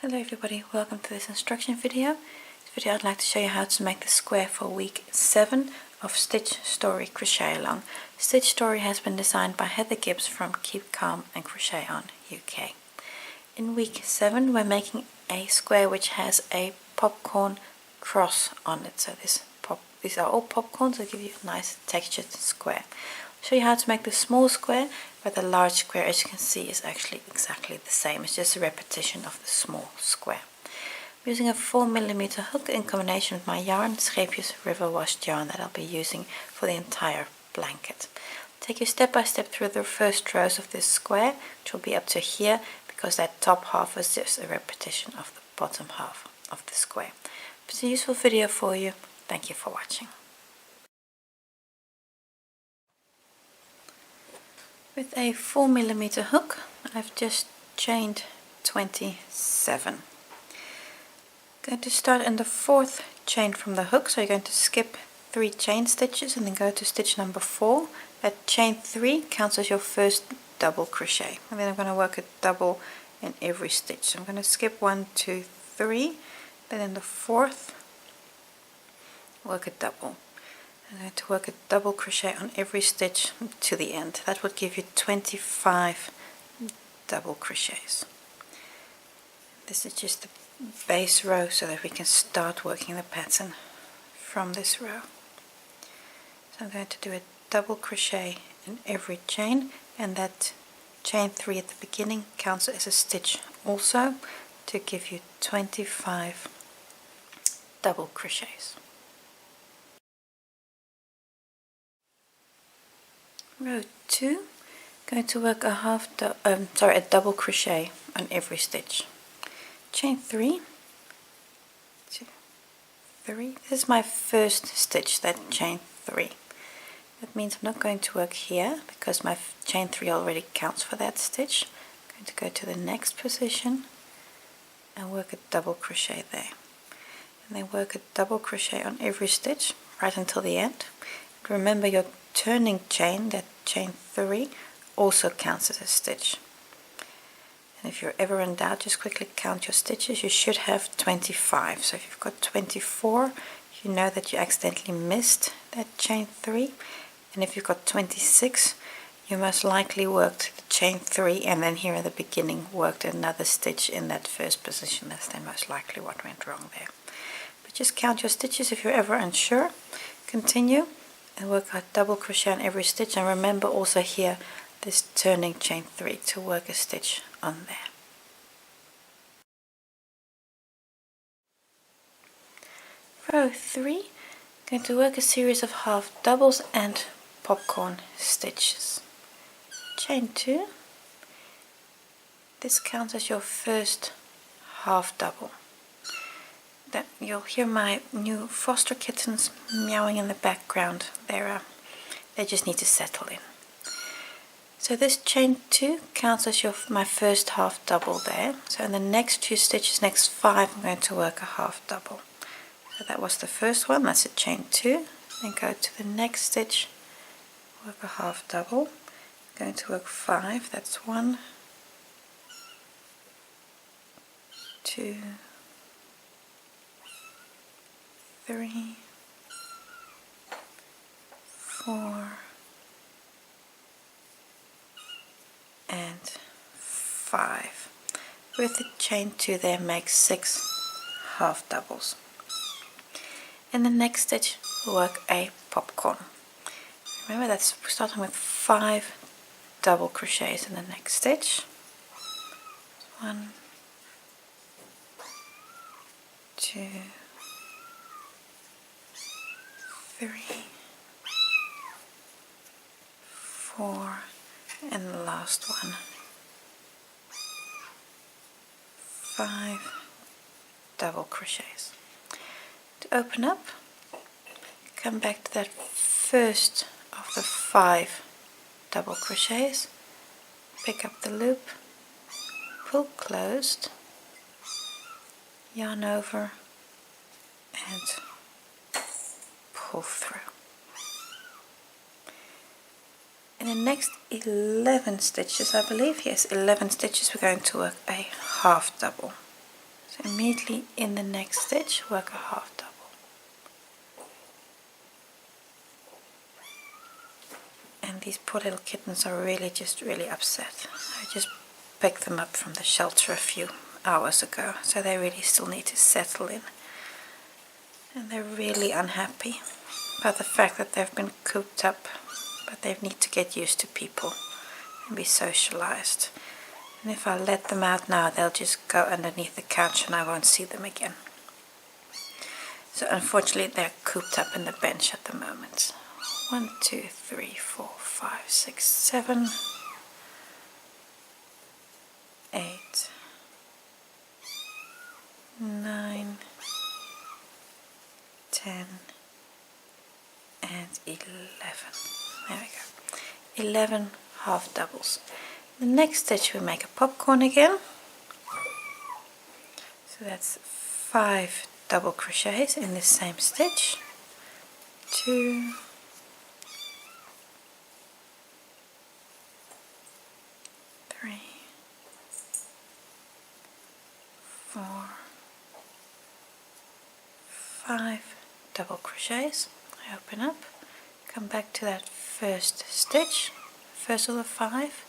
Hello everybody, welcome to this instruction video. This video I'd like to show you how to make the square for week 7 of Stitch Story Crochet Along. Stitch Story has been designed by Heather Gibbs from Keep Calm and Crochet On UK. In week 7 we're making a square which has a popcorn cross on it. So these are all popcorns that give you a nice textured square. I'll show you how to make the small square, but the large square, as you can see, is actually exactly the same. It's just a repetition of the small square. I'm using a 4mm hook in combination with my yarn, Scheepjes River Washed yarn, that I'll be using for the entire blanket. I'll take you step by step through the first rows of this square, which will be up to here, because that top half is just a repetition of the bottom half of the square. It's a useful video for you. Thank you for watching. With a 4mm hook, I've just chained 27. I'm going to start in the 4th chain from the hook, so you're going to skip 3 chain stitches and then go to stitch number 4. That chain 3 counts as your first double crochet, and then I'm going to work a double in every stitch. So I'm going to skip 1, 2, 3, then in the 4th work a double. I'm going to work a double crochet on every stitch to the end. That would give you 25 double crochets. This is just the base row so that we can start working the pattern from this row. So I'm going to do a double crochet in every chain, and that chain 3 at the beginning counts as a stitch also, to give you 25 double crochets. Row 2, going to work a double crochet on every stitch. Chain 3, 2, 3. This is my first stitch, that chain 3. That means I'm not going to work here because my chain 3 already counts for that stitch. I'm going to go to the next position and work a double crochet there. And then work a double crochet on every stitch right until the end. Remember, your turning chain, that chain 3, also counts as a stitch. And if you're ever in doubt, just quickly count your stitches. You should have 25. So if you've got 24, you know that you accidentally missed that chain 3. And if you've got 26, you most likely worked the chain 3 and then here at the beginning worked another stitch in that first position. That's then most likely what went wrong there. But just count your stitches if you're ever unsure. Continue and work a double crochet on every stitch, and remember also here this turning chain 3 to work a stitch on there. Row 3, going to work a series of half doubles and popcorn stitches. Chain 2, this counts as your first half double. Then you'll hear my new foster kittens meowing in the background. They just need to settle in. So this chain 2 counts as my first half double there. So in the next 2 stitches, next 5, I'm going to work a half double. So that was the first one, that's a chain 2. Then go to the next stitch, work a half double. I'm going to work 5, that's 1, 2, 3, 4, and 5. With the chain 2 there makes 6 half doubles. In the next stitch work a popcorn. Remember, that's starting with 5 double crochets in the next stitch. 1, 2, 3, 4, and the last one, 5 double crochets. To open up, come back to that first of the 5 double crochets, pick up the loop, pull closed, yarn over and pull through. In the next 11 stitches, I believe, yes, 11 stitches, we're going to work a half double. So immediately in the next stitch work a half double. And these poor little kittens are really upset. I just picked them up from the shelter a few hours ago, so they really still need to settle in. And they're really unhappy about the fact that they've been cooped up, but they need to get used to people and be socialized. And if I let them out now, they'll just go underneath the couch and I won't see them again. So unfortunately they're cooped up in the bench at the moment. 1, 2, 3, 4, 5, 6, 7, 8, 9, 10, and 11. There we go. 11 half doubles. The next stitch we make a popcorn again. So that's 5 double crochets in this same stitch. 2, 3, 4, 5 double crochets. I open up, come back to that first stitch, first of the 5,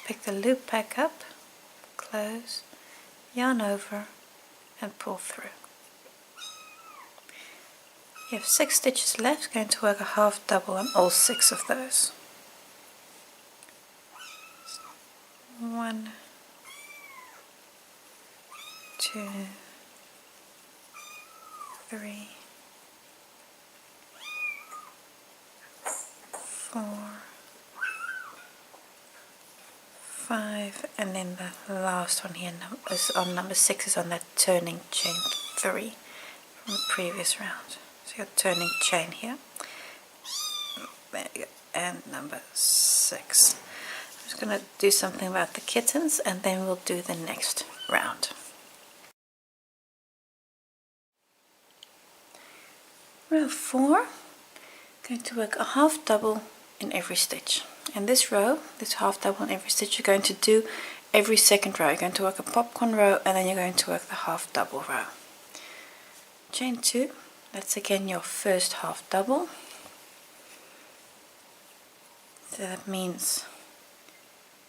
pick the loop back up, close, yarn over and pull through. You have 6 stitches left, going to work a half double on all 6 of those. 1, 2, 3, 4, 5, and then the last one here is on number 6 is on that turning chain 3 from the previous round. So you're turning chain here. There you go. And number 6. I'm just going to do something about the kittens and then we'll do the next round. Row 4, going to work a half double in every stitch. And this row, this half double in every stitch, you're going to do every second row. You're going to work a popcorn row and then you're going to work the half double row. Chain 2, that's again your first half double. So that means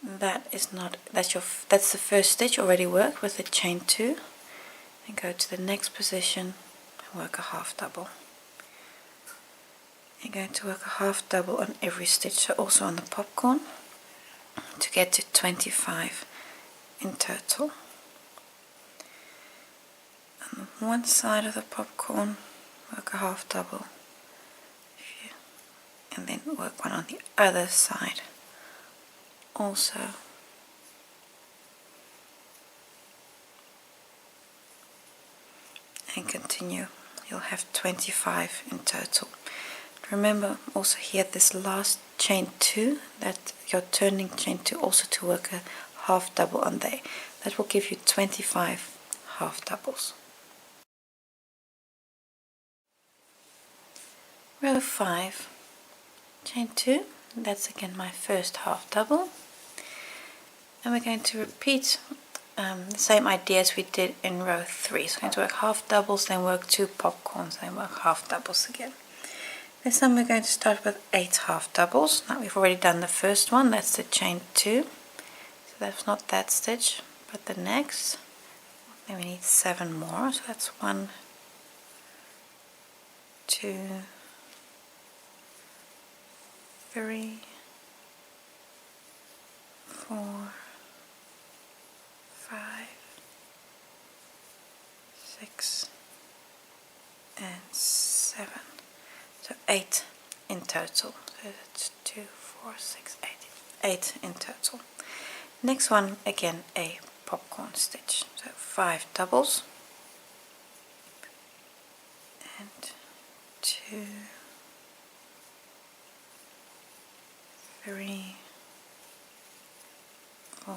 that's the first stitch already worked with the chain 2. And go to the next position and work a half double. You're going to work a half double on every stitch, so also on the popcorn, to get to 25 in total. On one side of the popcorn, work a half double, and then work one on the other side also. And continue. You'll have 25 in total. Remember also here this last chain 2, that you're turning chain 2 also to work a half double on there. That will give you 25 half doubles. Row 5, chain 2, that's again my first half double. And we're going to repeat the same idea as we did in row 3. So we're going to work half doubles, then work 2 popcorns, then work half doubles again. This time we're going to start with 8 half doubles. Now we've already done the first one, that's the chain 2. So that's not that stitch, but the next. Then we need 7 more, so that's 1, 2, 3, 4, 5, 6, and 7. So 8 in total. So that's 2, 4, 6, 8. 8 in total. Next one, again a popcorn stitch. So 5 doubles. And 2, 3, 4,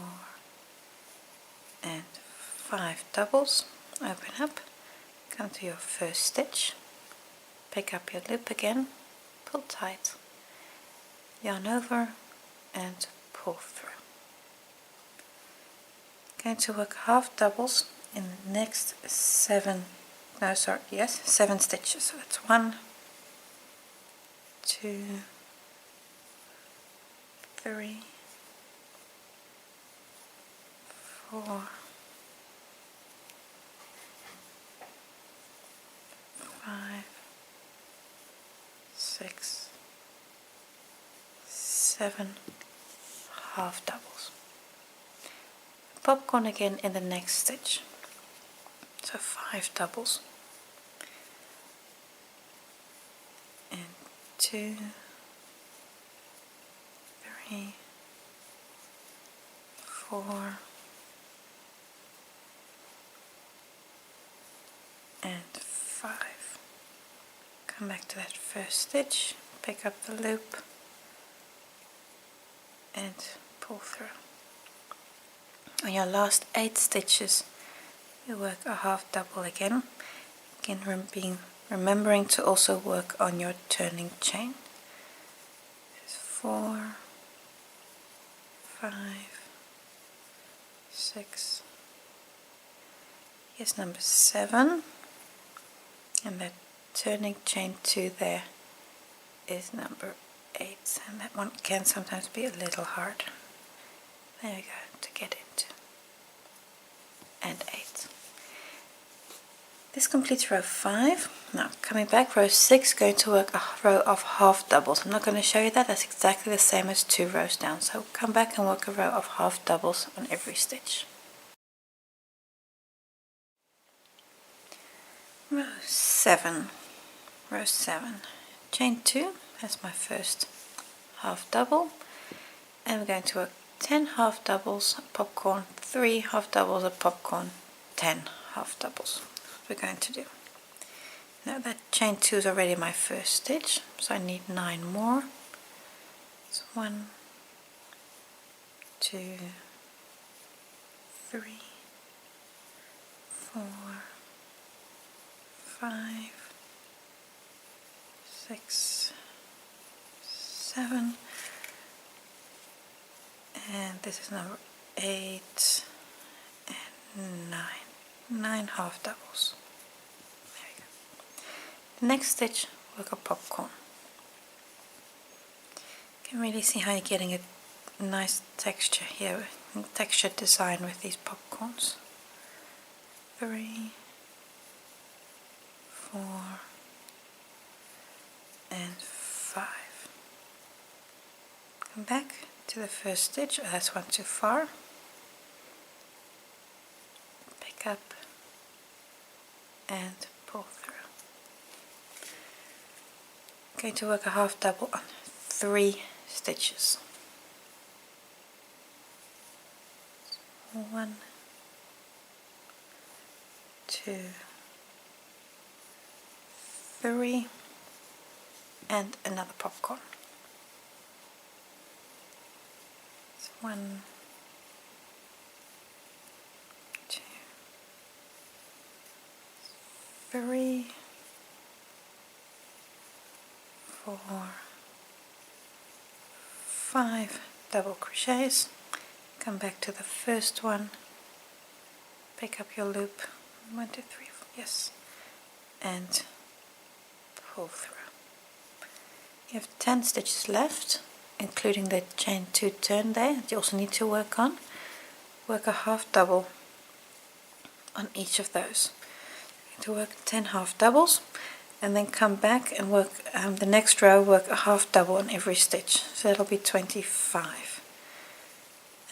and 5 doubles. Open up, come to your first stitch. Pick up your loop again, pull tight, yarn over and pull through. Going to work half doubles in the next 7 stitches. So that's 1, 2, 3, 4, 5, 6, 7 half doubles. Popcorn again in the next stitch, so 5 doubles, and 2, 3, 4, and 5. Come back to that first stitch, pick up the loop and pull through. On your last 8 stitches you work a half double again, remembering to also work on your turning chain. This is 4, 5, 6, here's number 7, and that turning chain 2 there is number 8, and that one can sometimes be a little hard. There we go, to get into. And 8. This completes row 5. Now coming back, row 6, going to work a row of half doubles. I'm not going to show you that, that's exactly the same as 2 rows down. So come back and work a row of half doubles on every stitch. Row 7. Row 7. Chain 2, that's my first half double. And we're going to work 10 half doubles, popcorn, 3 half doubles of popcorn, 10 half doubles. That's what we're going to do. Now that chain 2 is already my first stitch, so I need 9 more. It's 1, 2, 3, 4, 5, 6, 7, and this is number 8 and 9. 9 half doubles. There we go. The next stitch, work a popcorn. You can really see how you're getting a nice texture here, texture design with these popcorns. 3, 4, and 5. Come back to the first stitch. Oh, that's one too far. Pick up and pull through. I'm going to work a half double on 3 stitches. 1, 2, 3, and another popcorn. 1, 2, 3, 4, 5 double crochets. Come back to the first one, pick up your loop, 1, 2, 3, 4, yes, and pull through. You have 10 stitches left, including the chain 2 turn there that you also need to work on. Work a half double on each of those. To work 10 half doubles, and then come back and work the next row, work a half double on every stitch, so that'll be 25.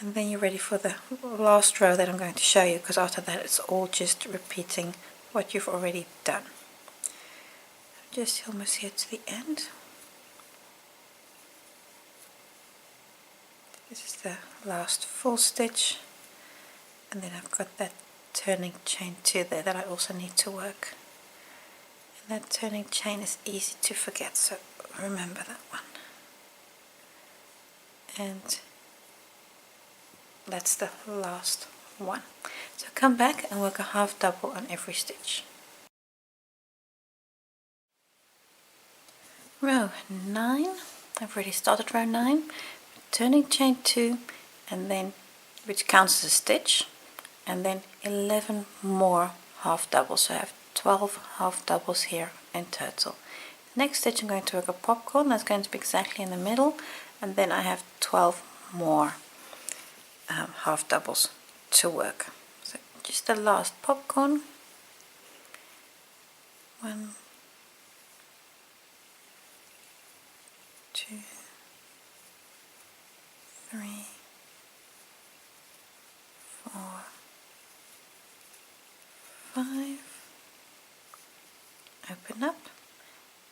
And then you're ready for the last row that I'm going to show you, because after that it's all just repeating what you've already done. Just almost here to the end. This is the last full stitch, and then I've got that turning chain 2 there that I also need to work. And that turning chain is easy to forget, so remember that one. And that's the last one. So come back and work a half double on every stitch. Row 9, I've already started row 9, turning chain 2, and then, which counts as a stitch, and then 11 more half doubles. So I have 12 half doubles here in total. Next stitch I'm going to work a popcorn, that's going to be exactly in the middle, and then I have 12 more half doubles to work. So just the last popcorn. 1, 2, 3, 4, 5. Open up,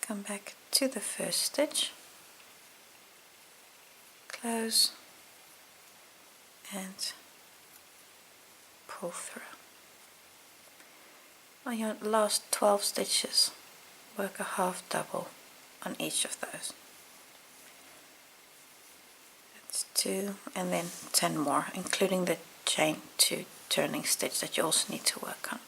come back to the first stitch, close, and pull through. On your last 12 stitches, work a half double on each of those. That's 2, and then 10 more, including the chain 2 turning stitch that you also need to work on.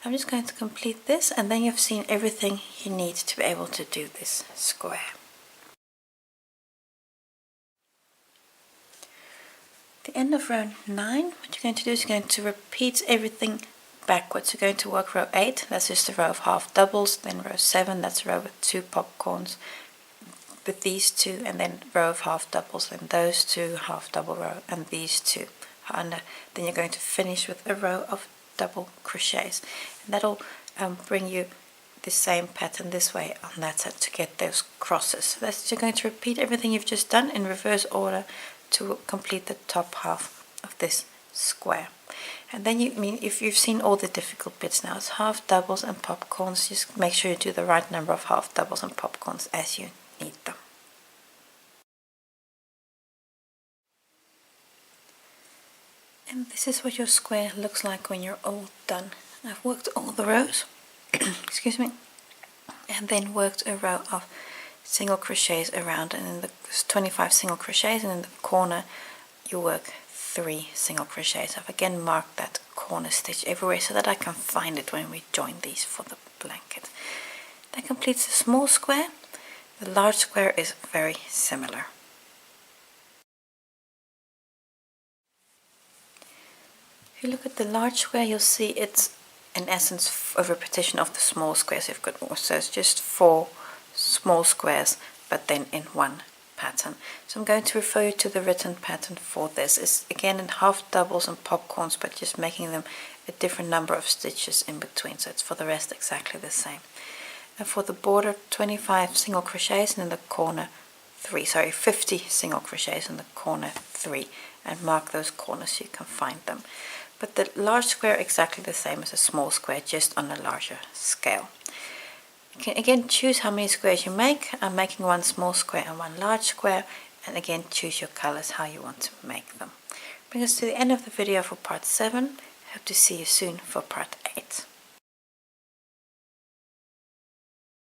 I'm just going to complete this, and then you've seen everything you need to be able to do this square. At the end of row 9, what you're going to do is you're going to repeat everything backwards. You're going to work row 8, that's just a row of half doubles, then row 7, that's a row with 2 popcorns with these 2, and then row of half doubles, then those 2, half double row, and these 2. And then you're going to finish with a row of double crochets, and that'll bring you the same pattern this way on that side to get those crosses. So that's, you're going to repeat everything you've just done in reverse order to complete the top half of this square. And then if you've seen all the difficult bits now, it's half doubles and popcorns. Just make sure you do the right number of half doubles and popcorns as you need them. And this is what your square looks like when you're all done. I've worked all the rows, excuse me, and then worked a row of single crochets around, and in there's 25 single crochets, and in the corner you work 3 single crochets. I've again marked that corner stitch everywhere so that I can find it when we join these for the blanket. That completes the small square. The large square is very similar. If you look at the large square, you'll see it's in essence a repetition of the small squares you've got more. So it's just 4 small squares, but then in one pattern. So I'm going to refer you to the written pattern for this. It's again in half doubles and popcorns, but just making them a different number of stitches in between. So it's for the rest exactly the same. And for the border, 25 single crochets, and in the corner 50 single crochets in the corner 3, and mark those corners so you can find them. But the large square exactly the same as a small square, just on a larger scale. You can again choose how many squares you make. I'm making 1 small square and 1 large square, and again choose your colors how you want to make them. Bring us to the end of the video for part 7. Hope to see you soon for part 8.